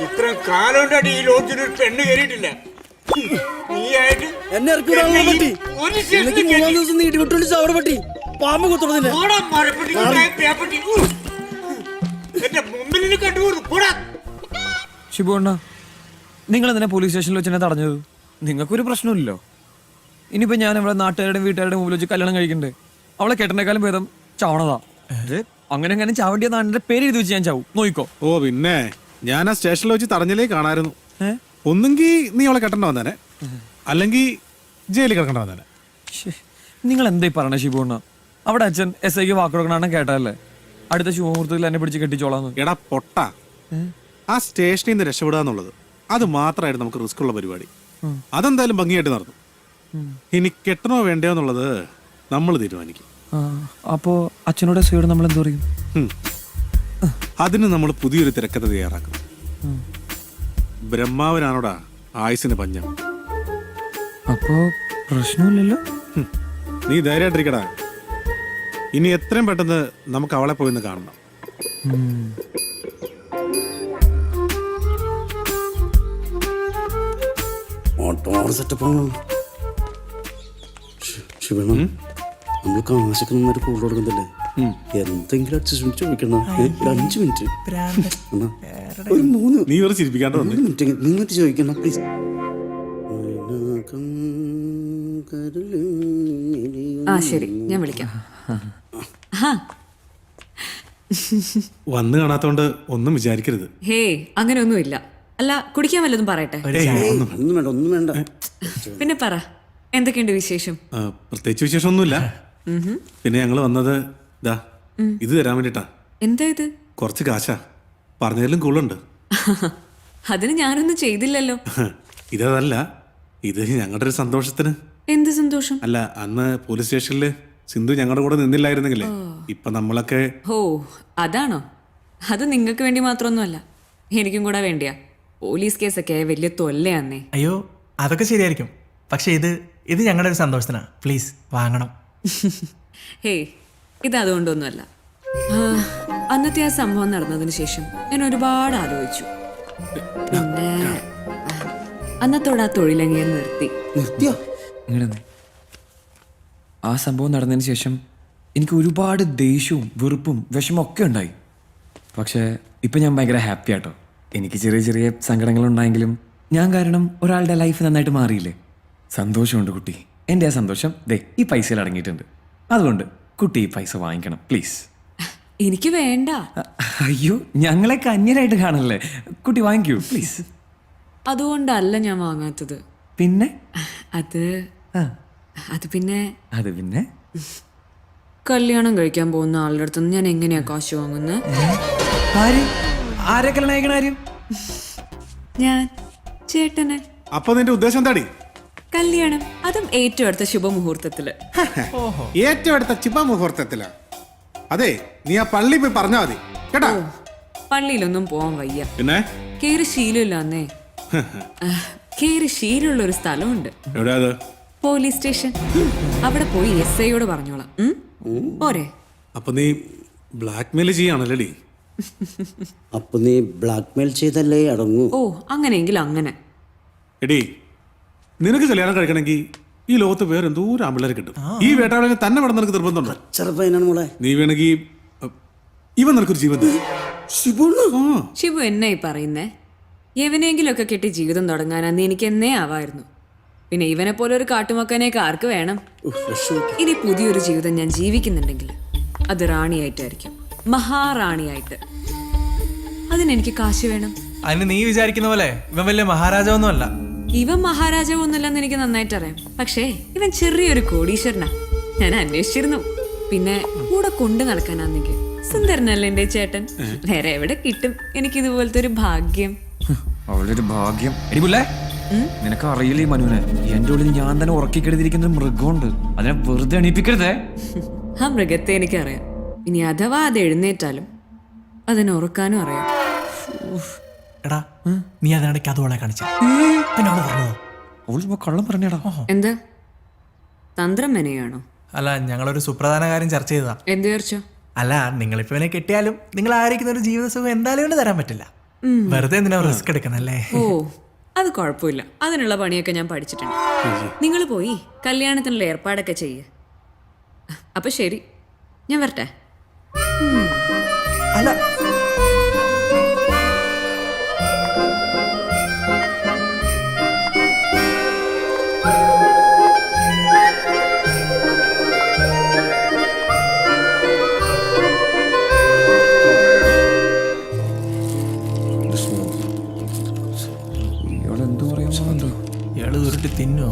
ഇത്ര കാലം കൊണ്ടാണ് ഈ ലോഡ്ജിൽ ഒരു പെണ്ണ് കയറിയിട്ടില്ല. നീയായിട്ട് എന്നെ ഇറക്കി വിടാൻ പറ്റി. എനിക്ക് 3 ദിവസം നീട്ടി വിട്ടു അവിടെ പറ്റി പാമ്പ് കുത്തുന്നതിന് എന്റെ മുമ്പിൽ കണ്ടുപോകുന്നു. പോടാ ഷിബു അണ്ണ, നിങ്ങൾ എന്തിനാ പോലീസ് സ്റ്റേഷനിൽ വെച്ച് എന്നെ തടഞ്ഞത്? നിങ്ങൾക്കൊരു പ്രശ്നമില്ലല്ലോ. ഇനിയിപ്പോ ഞാൻ നമ്മളെ നാട്ടുകാരുടെയും വീട്ടുകാരുടെ മുമ്പിൽ വെച്ച് കല്യാണം കഴിക്കണ്ടേ? അവളെ കെട്ടണേക്കാളും ഭേദം ചാവണതാ. അങ്ങനെ അങ്ങനെ ചാവണ്ടിയ നാടിന്റെ പേര് എഴുതി വെച്ച് ഞാൻ ചാവും. നോയിക്കോ. ഓ പിന്നെ ഞാൻ ആ സ്റ്റേഷനിൽ വെച്ച് തടഞ്ഞിലേ കാണായിരുന്നു. ഒന്നെങ്കിൽ നീ അവളെ കെട്ടണ്ട വന്നേനെ, അല്ലെങ്കിൽ ജയിലിൽ കിടക്കണ്ട വന്നേനെ. നിങ്ങൾ എന്തായി പറഞ്ഞ ഷിബു അണ്ണ? അവിടെ അച്ഛൻ SIക്ക് വാക്ക് കൊടുക്കണ കേട്ടല്ലേ അടുത്ത ശുഭമുഹൂർത്തത്തിൽ എന്നെ പിടിച്ച് കെട്ടിച്ചോളാന്ന്. എടാ പൊട്ട, ആ സ്റ്റേഷനിൽ നിന്ന് രക്ഷപ്പെടുക എന്നുള്ളത് അത് മാത്രമായിരുന്നു നമുക്ക് റിസ്ക് ഉള്ള പരിപാടി. അതെന്തായാലും ഭംഗിയായിട്ട് നടന്നു. ഇനി കെട്ടണോ വേണ്ടയോ എന്നുള്ളത് നമ്മൾ തീരുമാനിക്കും. അപ്പോ അച്ഛനോട് SIയോട് നമ്മൾ എന്ത് പറയും? അതിന് നമ്മൾ പുതിയൊരു തിരക്കഥ തയ്യാറാക്കും. ബ്രഹ്മാവനാണോടാ ആയുസിന് പഞ്ഞം. അപ്പോ പ്രശ്നമില്ലല്ലോ. നീ ധൈര്യമായിട്ടിരിക്കടാ. ഇനി എത്രയും പെട്ടെന്ന് നമുക്ക് അവളെ പോയിന്ന് കാണണം. നമ്മൾ കാശൊക്കെ നന്നായിട്ട് കൂടുതൽ കൊടുക്കുന്നില്ലേ? എന്തെങ്കിലും അഡ്ജസ്റ്റ്മെന്റ് ചോദിക്കണം. 5 മിനിറ്റ്, ഒരു 3 നീ ഒരു ചിരിപ്പിക്കാണ്ട് വന്നു. മിനിറ്റ് നിന്നിട്ട് ചോദിക്കണം പ്ലീസ്. ആ ശരി, ഞാൻ വിളിക്കാം. വന്ന് കാണാത്തോണ്ട് ഒന്നും വിചാരിക്കരുത്. ഹേ അങ്ങനെയൊന്നുമില്ല. അല്ല, കുടിക്കാൻ വല്ലതും പറയട്ടെ? ഒന്നും വേണ്ട, ഒന്നും വേണ്ട. പിന്നെ പറ, എന്തൊക്കെയുണ്ട് വിശേഷം? പ്രത്യേകിച്ച് വിശേഷമൊന്നുമില്ല. പിന്നെ ഞങ്ങള് വന്നത് ഇതാ ഇത് തരാൻ വേണ്ടിട്ടാ. എന്താ ഇത്? കുറച്ച് കാശാ. പറഞ്ഞതിലും കൂടുതലുണ്ട്. അതിന് ഞാനൊന്നും ചെയ്തില്ലല്ലോ. ഇതല്ല, ഇത് ഞങ്ങളുടെ ഒരു സന്തോഷത്തിന്. എന്ത് സന്തോഷം? അല്ല, അന്ന് പോലീസ് സ്റ്റേഷനില് സിന്ധു ഞങ്ങളുടെ കൂടെ നിന്നില്ലായിരുന്നെങ്കിലേ ഇപ്പൊ നമ്മളൊക്കെ. ഓ അതാണോ? അത് നിങ്ങൾക്ക് വേണ്ടി മാത്രമൊന്നുമല്ല, എനിക്കും കൂടെ വേണ്ടിയാ. പോലീസ് കേസൊക്കെ വലിയ തൊല്ലയാന്നേ. അയ്യോ അതൊക്കെ ശരിയായിരിക്കും, പക്ഷെ ഇത് ഞങ്ങളുടെ ഒരു സന്തോഷത്തിനാ. പ്ലീസ് വാങ്ങണം. ഹേയ് ഇത് അതുകൊണ്ടൊന്നുമല്ല. അന്നത്തെ ആ സംഭവം നടന്നതിന് ശേഷം ഞാൻ ഒരുപാട് ആലോചിച്ചു. പിന്നെ അന്നത്തോടെ ആ തൊഴിലങ്ങിയെ നിർത്തിയോ? ആ സംഭവം നടന്നതിന് ശേഷം എനിക്ക് ഒരുപാട് ദേഷ്യവും വെറുപ്പും വിഷമം ഒക്കെ ഉണ്ടായി. പക്ഷെ ഇപ്പൊ ഞാൻ ഭയങ്കര ഹാപ്പി ആട്ടോ. എനിക്ക് ചെറിയ ചെറിയ സങ്കടങ്ങളുണ്ടായെങ്കിലും ഞാൻ കാരണം ഒരാളുടെ ലൈഫ് നന്നായിട്ട് മാറിയില്ലേ. സന്തോഷമുണ്ട് കുട്ടി. എൻ്റെ ആ സന്തോഷം ദേ ഈ പൈസയിൽ അടങ്ങിയിട്ടുണ്ട്. അതുകൊണ്ട് കുട്ടി ഈ പൈസ വാങ്ങിക്കണം പ്ലീസ്. എനിക്ക് വേണ്ട. അയ്യോ, ഞങ്ങളെ അന്യരായിട്ട് കാണല്ലേ. കുട്ടി വാങ്ങിക്കൂ പ്ലീസ്. അതുകൊണ്ടല്ല ഞാൻ വാങ്ങാത്തത്. പിന്നെ അത് പിന്നെ കല്യാണം കഴിക്കാൻ പോകുന്ന ആളുടെ അടുത്തുനിന്ന് ഞാൻ എങ്ങനെയാ കാശ് വാങ്ങുന്നത്? ആരെ കല്യാണം കഴിക്കണ ആരും? ഞാൻ ചേട്ടനെ. അപ്പൊ നിന്റെ ഉദ്ദേശം എന്താടി? കല്യാണം, അതും ഏറ്റവും അടുത്ത ശുഭമുഹൂർത്തത്തില്. ഏറ്റവും അടുത്ത ശുഭമുഹൂർത്തത്തില? അതെ, നീ ആ പള്ളി പോയി പറഞ്ഞാ മതി കേട്ടാ. പള്ളിയിലൊന്നും പോവാൻ വയ്യ. പിന്നെ കേറി ശീലമില്ലാന്നേ. കേറി ശീലമുള്ള ഒരു സ്ഥലമുണ്ട്. എവിടെയാ അത്? Police station. അവിടെ പോയി SIയോട് പറഞ്ഞോളാം. പോരെ? അപ്പൊ നീ ബ്ലാക്ക് മെയിൽ ചെയ്യാണല്ലേ? അപ്പൊ നീ ബ്ലാക്ക് മെയിൽ ചെയ്തല്ലേ അടങ്ങൂ. ഓ അങ്ങനെയെങ്കിൽ അങ്ങനെ. എടി, നിനക്ക് കല്യാണം കഴിക്കണമെങ്കിൽ ഈ ലോകത്ത് വേറെ എന്തോരം ആമ്പിള്ളേരെ കിട്ടും. ഈ വേട്ടാളെ തന്നെ വേണം നിനക്ക് നിർബന്ധമുണ്ടോ? ചെറുപ്പനാണ് മോളെ. നീ വേണമെങ്കിൽ ഇവൻ നിനക്കൊരു ജീവൻ. ഷിബു എന്നായി പറയുന്നേ? എവനെങ്കിലും ഒക്കെ കെട്ടി ജീവിതം തുടങ്ങാനാന്ന് എനിക്ക് എന്നേ ആവായിരുന്നു. പിന്നെ ഇവനെ പോലെ ഒരു കാട്ടുമക്കനെയൊക്കെ ആർക്ക് വേണം? ഇനി പുതിയൊരു ജീവിതം ഞാൻ ജീവിക്കുന്നുണ്ടെങ്കിൽ അത് റാണിയായിട്ടായിരിക്കും, മഹാറാണിയായിട്ട്. അതിനെനിക്ക് കാശ് വേണം. അതിന് നീ വിചാരിക്കുന്ന പോലെ ഇവൻ വലിയ മഹാരാജാവൊന്നും അല്ല. ഇവൻ മഹാരാജാവൊന്നുമല്ലെന്ന് എനിക്ക് നന്നായിട്ട് അറിയാം. പക്ഷേ ഇവൻ ചെറിയൊരു കോടീശ്വരനാ. ഞാൻ അന്വേഷിച്ചിരുന്നു. പിന്നെ കൂടെ കൊണ്ടു നടക്കാനാണെങ്കിൽ സുന്ദരനല്ലേ എന്റെ ചേട്ടൻ. വേറെ എവിടെ കിട്ടും എനിക്കിതുപോലത്തെ ഒരു ഭാഗ്യം? അവളുടെ ഒരു ഭാഗ്യം. നിനക്ക് അറിയില്ലേ മനുവിനെ? എന്റെ ഉള്ളിൽ ഞാൻ തന്നെ ഉറക്കിക്കെടുത്തിരിക്കുന്ന ഒരു മൃഗമുണ്ട്. അതിനെ വെറുതെ എണീപ്പിക്കരുതേ. ആ മൃഗത്തെ എനിക്കറിയാം. ഇനി അഥവാ അത് എഴുന്നേറ്റാലും അതിനെ ഉറക്കാനും അറിയാം. എടാ, നീ അതിനിടയ്ക്ക് അതുപോലെ കാണിച്ച പിന്നെ അവള് പറഞ്ഞോ? അവൾ കള്ളം പറഞ്ഞടാ. എന്താ തന്ത്രം മെനയാണോ? അല്ല, ഞങ്ങളൊരു സുപ്രധാന കാര്യം ചർച്ച ചെയ്തതാ. എന്ത് ചർച്ച? അല്ല നിങ്ങളിപ്പോ ഇവനെ കെട്ടിയാലും നിങ്ങൾ ആയിരിക്കുന്ന ഒരു ജീവിത സുഖം എന്തായാലും കൊണ്ട് തരാൻ പറ്റില്ല. വെറുതെ എന്തിനാ റിസ്ക് എടുക്കുന്നല്ലേ? ഓ അത് കുഴപ്പമില്ല, അതിനുള്ള പണിയൊക്കെ ഞാൻ പഠിച്ചിട്ടുണ്ട്. നിങ്ങൾ പോയി കല്യാണത്തിനുള്ള ഏർപ്പാടൊക്കെ ചെയ്യ്. അപ്പൊ ശരി, ഞാൻ വരട്ടെ. അല്ല ഇയാൾ എന്തു പറയാമോ? ഇയാള് ഉരുട്ടി തിന്നോ?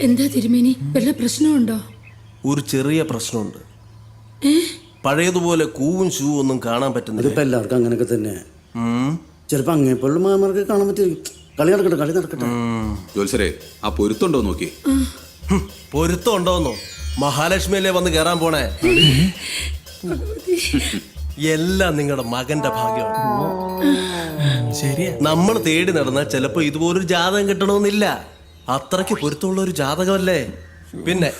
എന്താ തിരുമേനി, വല്ല പ്രശ്നമുണ്ടോ? ഒരു ചെറിയ പ്രശ്നമുണ്ട്. പഴയതുപോലെ കൂവും ഷൂവും ഒന്നും കാണാൻ പറ്റുന്നില്ല. ഇതിപ്പോ എല്ലാവർക്കും അങ്ങനെയൊക്കെ തന്നെ. ചിലപ്പോ അങ്ങേപ്പോലുള്ള മാമാർക്ക് കാണാൻ പറ്റും. കളി നടക്കട്ടെ. ജോത്സരെ, ആ പൊരുത്തുണ്ടോ നോക്കി. പൊരുത്തം ഉണ്ടോന്നോ? മഹാലക്ഷ്മിയല്ലേ വന്ന് കയറാൻ പോണേ. എല്ലാം നിങ്ങളുടെ മകന്റെ ഭാഗ്യമാണ്. ശരിയാ. നമ്മൾ തേടി നടന്നാൽ ചിലപ്പോ ഇതുപോലൊരു ജാതകം കിട്ടണമെന്നില്ല. അത്രയ്ക്ക് പൊരുത്തമുള്ള ഒരു ജാതകമല്ലേ. പിന്നെ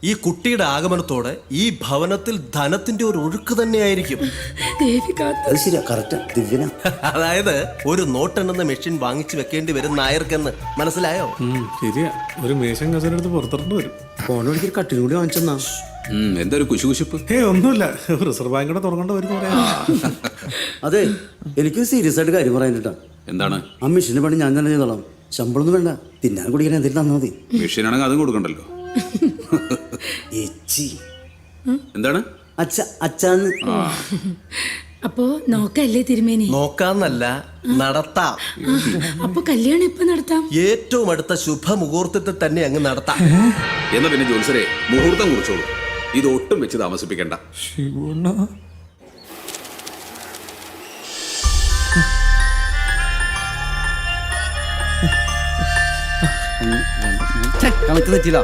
ഈ കുട്ടിയുടെ ആഗമനത്തോടെ ഈ ഭവനത്തിൽ ധനത്തിന്റെ ഒരു ഒഴുക്ക് തന്നെയായിരിക്കും. അത് ശരിയാ, കറക്റ്റ് ദിവ്യന. അതായത് ഒരു നോട്ടെണ്ണുന്ന മെഷീൻ വാങ്ങിച്ചു വെക്കേണ്ടി വരും നായർക്കെന്ന് മനസ്സിലായോ? ശരിയാ, ഒരു മേശം കസരെടുത്ത് പുറത്തിട്ട് വരും. ഫോൺ വഴിക്ക് ഒരു കട്ടിലും കൂടി വാങ്ങിച്ചെന്നാ. എന്താ ഒരു കുശുകുശുപ്പ്? ഒന്നുമില്ല, റിസർവ് ബാങ്ക് തുറക്കേണ്ട വരും. അതെ, എനിക്ക് സീരിയസ് ആയിട്ട് കാര്യം പറയാനിട്ടാ. എന്താണ്? ആ മെഷീന്റെ പണി ഞാൻ തന്നെ ചെയ്തോളാം. ശമ്പളം ഒന്നും വേണ്ട, തിന്നാൻ കുടിക്കാൻ എന്തെങ്കിലും തന്നാ മതി. മെഷീനാണെങ്കിൽ അതും കൊടുക്കണ്ടല്ലോ. എന്താണ്? അച്ഛാന്ന്. അപ്പോ നോക്കല്ലേ തിരുമേനി? നോക്കാന്നല്ല, നടത്താം. അപ്പൊ കല്യാണം എപ്പോ നടത്താം? ഏറ്റവും അടുത്ത ശുഭമുഹൂർത്തത്തിൽ തന്നെ അങ്ങ് നടത്താം. എന്നാ പിന്നെ ജോത്സരെ, മുഹൂർത്തം കുറിച്ചോളൂ. ഇത് ഒട്ടും വെച്ച് താമസിപ്പിക്കണ്ട. കണക്ക് തെറ്റില്ല.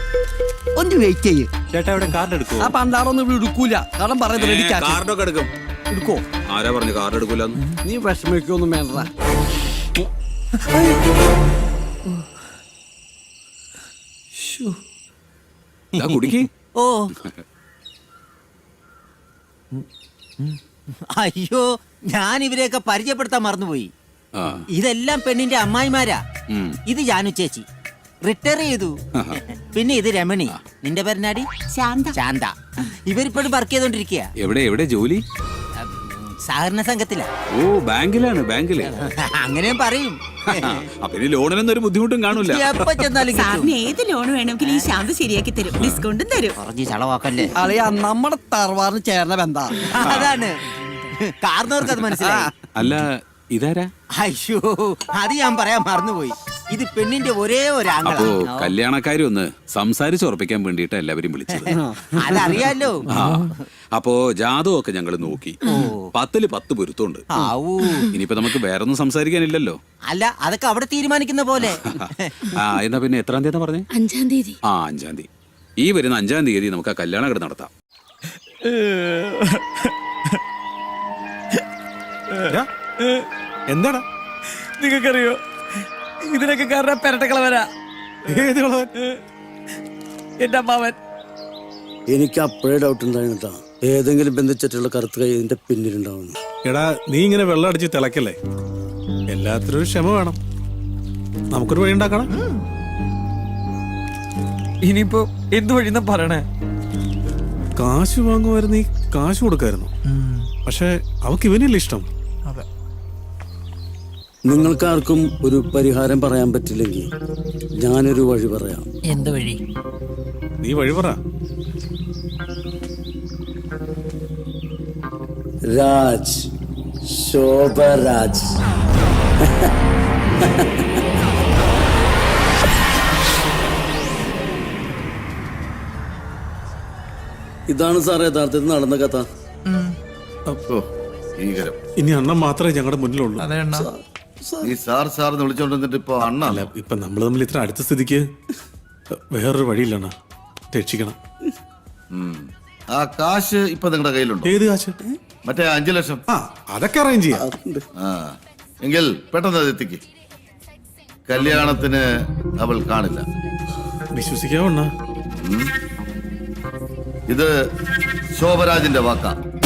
ഒന്ന് വെയിറ്റ് ചെയ്യ്. ചേട്ടാ ഇവിടെ കാർഡ് എടുക്കോ? ആ പണ്ടാറൊന്നും ഇവിടെ എടുക്കൂല. കാരണം പറയുന്നത് റെഡി ക്യാഷ് കാർഡൊക്കെ എടുക്കും. എടുക്കോ? ആരാ പറഞ്ഞു കാർഡ് എടുക്കൂലെന്ന്? നീ വിഷമിക്കൊന്നും വേണ്ട. കുടിക്കേ. ഓ അയ്യോ, ഞാൻ ഇവരെയൊക്കെ പരിചയപ്പെടുത്താൻ മറന്നുപോയി. ഇതെല്ലാം പെണ്ണിന്റെ അമ്മായിമാരാ. ഇത് ജാനു ചേച്ചി റിട്ടയർ ചെയ്തു. പിന്നെ ഇത് രമണി. നിന്റെ പേരനാടി? ശാന്ത. ഇവരിപ്പോഴും വർക്ക് ചെയ്തോണ്ടിരിക്കുക. എവിടെ ജോലി? സഹകരണ സംഘത്തിലാ. ഓ, ബാങ്കിലാണ്. അങ്ങനെയും പറയും. പിന്നെ ലോണിനൊന്നും ഒരു ബുദ്ധിമുട്ടും കാണൂല. എപ്പോ ചെന്നാലും സാറിന് ഏത് ലോൺ വേണമെങ്കിലും ഈ ശാന്ത ശരിയാക്കി തരും, ഡിസ്കൗണ്ടും തരും. പറഞ്ഞ് ചളവാക്കല്ലേ. അളിയാ, നമ്മുടെ തറവാറിന് ചേർന്ന ബന്ധാ. അതാണ് കാരണവർക്ക് അത് മനസ്സിലായി. അല്ല, ഇതാരാ? അയ്യോ, അത് ഞാൻ പറയാൻ മറന്നുപോയി. ഇത് പെണ്ണിന്റെ ഒരേ ഒരു അപ്പോ ആംഗിളാ. കല്യാണക്കാരി ഒന്ന് സംസാരിച്ചുറപ്പിക്കാൻ വേണ്ടിയിട്ട് എല്ലാവരും വിളിച്ചത്. അതറിയാലോ. അപ്പോ ജാതകമൊക്കെ ഞങ്ങൾ നോക്കി. 10 പൊരുത്തമുണ്ട്. ഇനിയിപ്പോ നമുക്ക് വേറൊന്നും സംസാരിക്കാനില്ലല്ലോ. അല്ല, അതൊക്കെ അവിടെ തീരുമാനിക്കുന്ന പോലെ. എന്നാ പിന്നെ എത്രാം തീയതി പറഞ്ഞേ? 5-ാം തീയതി. 5-ാം തീയതി. ഈ വരുന്ന 5-ാം തീയതി നമുക്ക് ആ കല്യാണം ഇവിടെ നടത്താം. എന്താടാ? നിങ്ങൾക്കറിയോ, ഇതിനൊക്കെ കാരണം പെരട്ടക്കളവനാ. ഏത് കളവൻ? എന്റെ അമ്മാവൻ. എനിക്ക് അപ്പോഴേ ഡൗട്ട് ഉണ്ടായിരുന്നിട്ടാ, ഏതെങ്കിലും ബന്ധിച്ചിട്ടുള്ള കറുത്ത കൈ ഇതിന്റെ പിന്നിലുണ്ടാവുന്നു. എടാ, നീ ഇങ്ങനെ വെള്ളം അടിച്ച് തിളക്കല്ലേ. എല്ലാത്തിനും ഒരു ക്ഷമ വേണം. നമുക്കൊരു വഴി ഉണ്ടാക്കണം. ഇനിയിപ്പോ എന്ത് വഴിന്നാ പറയണേ? കാശ് വാങ്ങുമായിരുന്നു, നീ കാശ് കൊടുക്കായിരുന്നു. പക്ഷെ അവക്ക് ഇവനല്ലേ ഇഷ്ടം. അതെ. നിങ്ങൾക്കാർക്കും ഒരു പരിഹാരം പറയാൻ പറ്റില്ലെങ്കിൽ ഞാനൊരു വഴി പറയാം. എന്ത് വഴി? നീ വഴി പറ. രാജ്, ശോഭരാജ്. ഇതാണ് സാർ യഥാർത്ഥത്തിൽ നടന്ന കഥ. ഇനി അണ്ണൻ മാത്രമേ ഞങ്ങളുടെ മുന്നിലുള്ളൂ. അതെ അണ്ണാ. ഈ സാറിന് വിളിച്ചോണ്ടിട്ട് ഇപ്പൊ അണ്ണ അല്ല, ഇപ്പൊ നമ്മൾ തമ്മിൽ ഇത്ര അടുത്ത സ്ഥിതിക്ക് വേറൊരു വഴിയില്ലണ്ണ. രക്ഷിക്കണം. ആ കാശ് ഇപ്പൊ നിങ്ങളുടെ കയ്യിലുണ്ടോ? ഏത് കാശ്? മറ്റേ 5 ലക്ഷം. ആ, അതൊക്കെ അറേഞ്ച് ചെയ്യാം. ആ, എങ്കിൽ പെട്ടെന്ന് അത് എത്തിക്ക്. കല്യാണത്തിന് അവൾ കാണില്ല. വിശ്വസിക്കാവണ്ണ. ഇത് ശോഭരാജിന്റെ വാക്ക.